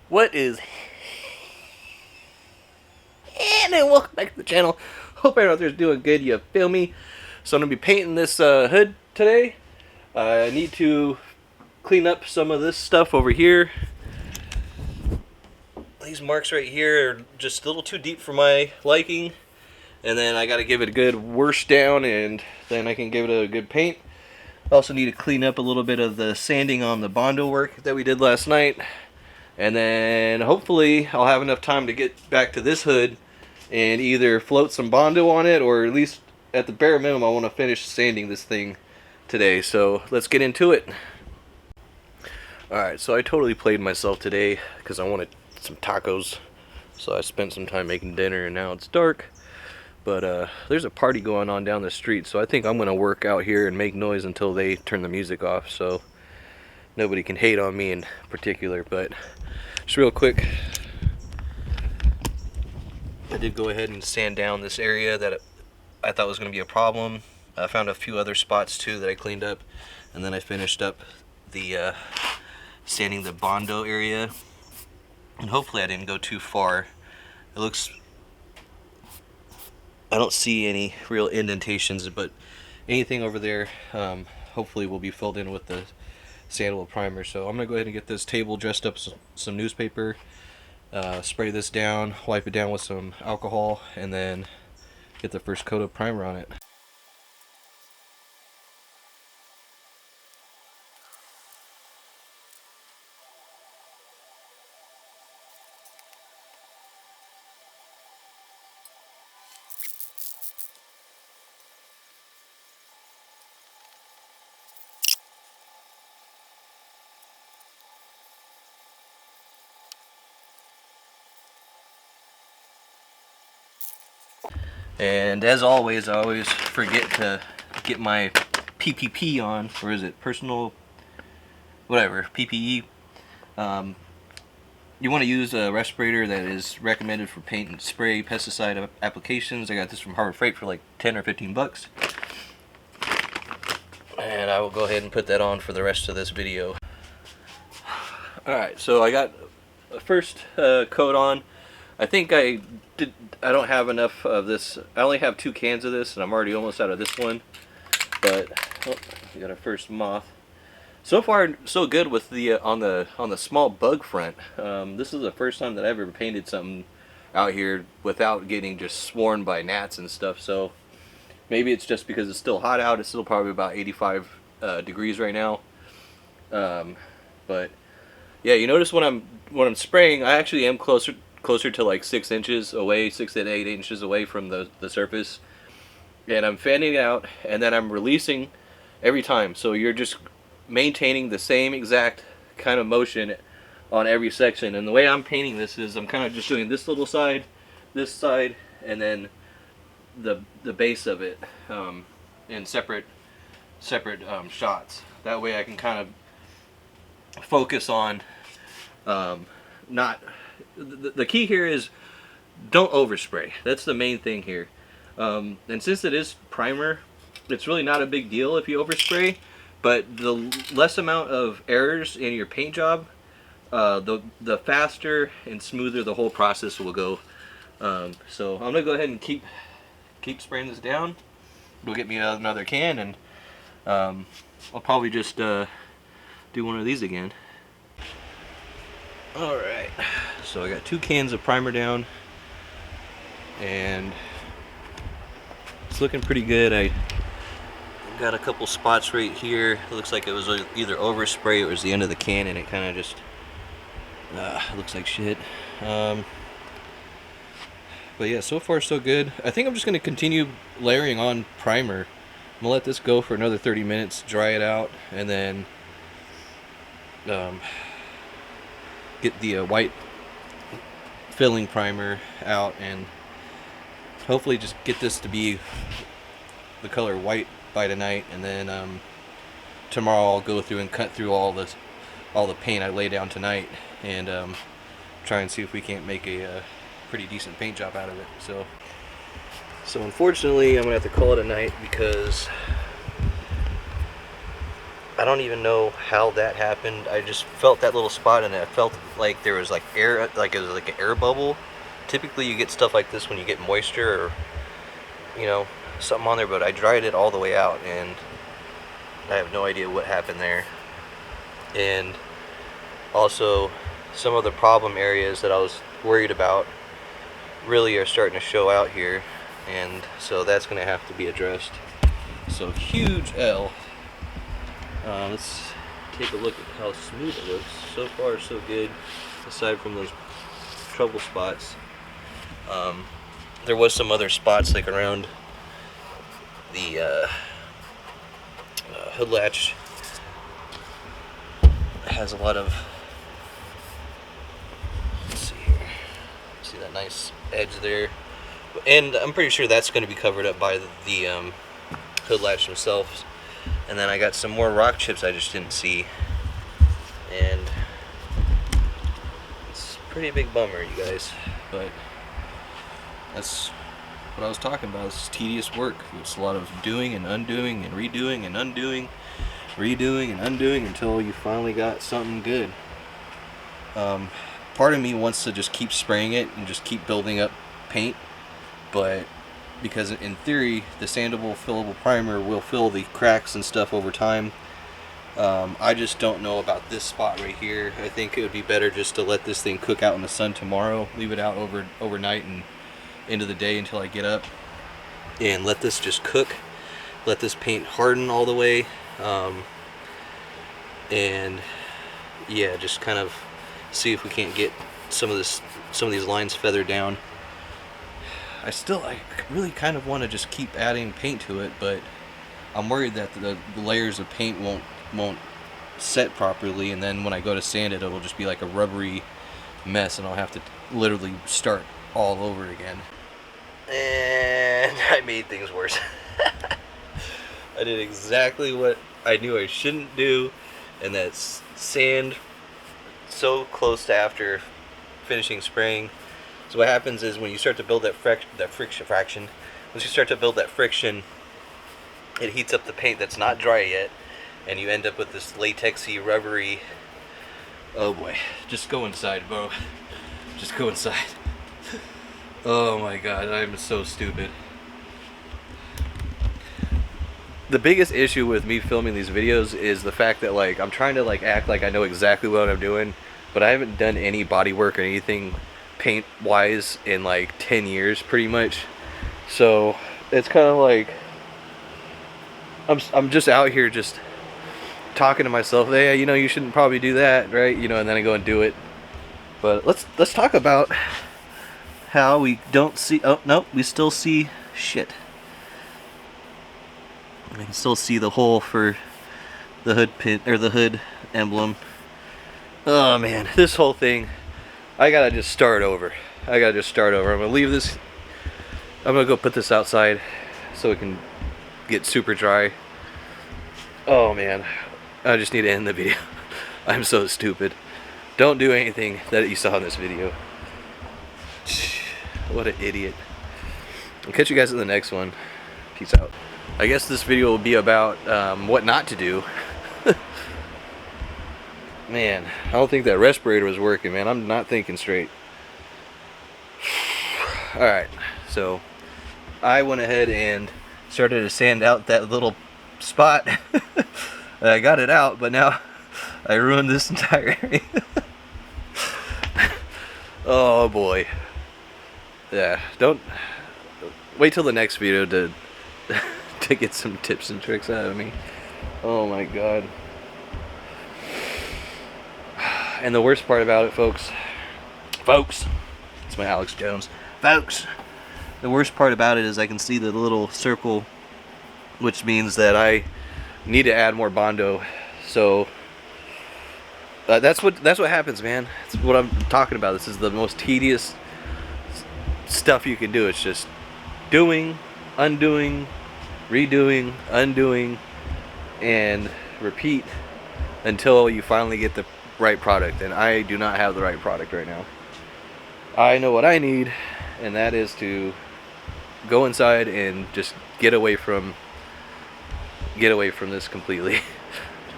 What is and welcome back to the channel. Hope everyone out there is doing good. You feel me? So I'm gonna be painting this hood today. I need to clean up some of this stuff over here. These marks right here are just a little too deep for my liking, and then I got to give it a good wash down, and then I can give it a good paint. I also need to clean up a little bit of the sanding on the Bondo work that we did last night, and then hopefully I'll have enough time to get back to this hood and either float some Bondo on it, or at least at the bare minimum I want to finish sanding this thing today. So let's get into it. Alright, so I totally played myself today because I wanted some tacos, so I spent some time making dinner, and now it's dark. But there's a party going on down the street, so I think I'm gonna work out here and make noise until they turn the music off, so nobody can hate on me in particular. But just real quick, I did go ahead and sand down this area that I thought was gonna be a problem. I found a few other spots too that I cleaned up, and then I finished up the sanding the Bondo area, and hopefully I didn't go too far. It looks, I don't see any real indentations, but anything over there hopefully will be filled in with the sandable primer. So I'm gonna go ahead and get this table dressed up with some newspaper, spray this down, wipe it down with some alcohol, and then get the first coat of primer on it. And as always, I always forget to get my PPP on, or is it personal, whatever, PPE. You want to use a respirator that is recommended for paint and spray pesticide applications. I got this from Harbor Freight for like 10 or 15 bucks. And I will go ahead and put that on for the rest of this video. Alright, so I got a first coat on. I think I don't have enough of this. I only have 2 cans of this, and I'm already almost out of this one. But oh, we got our first moth. So far, so good with the on the small bug front. This is the first time that I've ever painted something out here without getting just swarmed by gnats and stuff. So maybe it's just because it's still hot out. It's still probably about 85 degrees right now. But yeah, you notice when I'm spraying, I actually am closer to like 6 inches away, 6 to 8 inches away from the surface, and I'm fanning it out, and then I'm releasing every time. So you're just maintaining the same exact kind of motion on every section. And the way I'm painting this is I'm kind of just doing this little side, this side, and then the base of it in separate shots. That way I can kind of focus on not. The key here is don't overspray. That's the main thing here. And since it is primer, it's really not a big deal if you overspray, but the less amount of errors in your paint job, the faster and smoother the whole process will go. So I'm gonna go ahead and keep spraying this down. Go get me another can, and I'll probably just do one of these again. Alright, so I got 2 cans of primer down, and it's looking pretty good. I got a couple spots right here. It looks like it was either overspray or it was the end of the can, and it kind of just looks like shit. But yeah, so far so good. I think I'm just going to continue layering on primer. I'm going to let this go for another 30 minutes, dry it out, and then get the white filling primer out, and hopefully just get this to be the color white by tonight. And then tomorrow I'll go through and cut through all the paint I lay down tonight, and try and see if we can't make a pretty decent paint job out of it. So unfortunately I'm gonna have to call it a night, because I don't even know how that happened. I just felt that little spot, and it felt like there was like air, like it was like an air bubble. Typically you get stuff like this when you get moisture or, you know, something on there, but I dried it all the way out and I have no idea what happened there. And also some of the problem areas that I was worried about really are starting to show out here, and so that's going to have to be addressed. So huge L. Let's take a look at how smooth it looks. So far so good, aside from those trouble spots. There was some other spots like around the hood latch. It has a lot of, let's see here, see that nice edge there, and I'm pretty sure that's going to be covered up by the hood latch themselves. And then I got some more rock chips I just didn't see, and it's a pretty big bummer, you guys, but that's what I was talking about. It's tedious work. It's a lot of doing and undoing and redoing and undoing, redoing and undoing until you finally got something good. Part of me wants to just keep spraying it and just keep building up paint, but because in theory the sandable fillable primer will fill the cracks and stuff over time. I just don't know about this spot right here. I think it would be better just to let this thing cook out in the sun tomorrow, leave it out overnight and into the day until I get up, and let this just cook, let this paint harden all the way, and yeah, just kind of see if we can't get some of these lines feathered down. I really kind of want to just keep adding paint to it, but I'm worried that the layers of paint won't set properly, and then when I go to sand it, it'll just be like a rubbery mess, and I'll have to literally start all over again. And I made things worse. I did exactly what I knew I shouldn't do, and that's sand so close to after finishing spraying. So what happens is when you start to build that friction fraction, once you start to build that friction, it heats up the paint that's not dry yet, and you end up with this latexy, rubbery. Oh boy, just go inside, bro. Just go inside. Oh my god, I'm so stupid. The biggest issue with me filming these videos is the fact that like I'm trying to like act like I know exactly what I'm doing, but I haven't done any body work or anything paint wise in like 10 years pretty much. So it's kind of like I'm just out here just talking to myself, hey, you know, you shouldn't probably do that, right? You know, and then I go and do it. But let's talk about how we don't see, oh no, we still see shit. We can still see the hole for the hood pin, or the hood emblem. Oh man, this whole thing, I gotta just start over. I'm gonna leave this, I'm gonna go put this outside so it can get super dry. Oh man, I just need to end the video. I'm so stupid. Don't do anything that you saw in this video. What an idiot. I'll catch you guys in the next one. Peace out. I guess this video will be about what not to do. Man, I don't think that respirator was working, man. I'm not thinking straight. Alright, so I went ahead and started to sand out that little spot. I got it out, but now I ruined this entire area. Oh boy. Yeah, don't wait till the next video to to get some tips and tricks out of me. Oh my god. And the worst part about it, folks, it's my Alex Jones, folks, the worst part about it is I can see the little circle, which means that I need to add more Bondo. So that's what happens, man. That's what I'm talking about. This is the most tedious stuff you can do. It's just doing, undoing, redoing, undoing, and repeat until you finally get the right product. And I do not have the right product right now. I know what I need, and that is to go inside and just get away from this completely.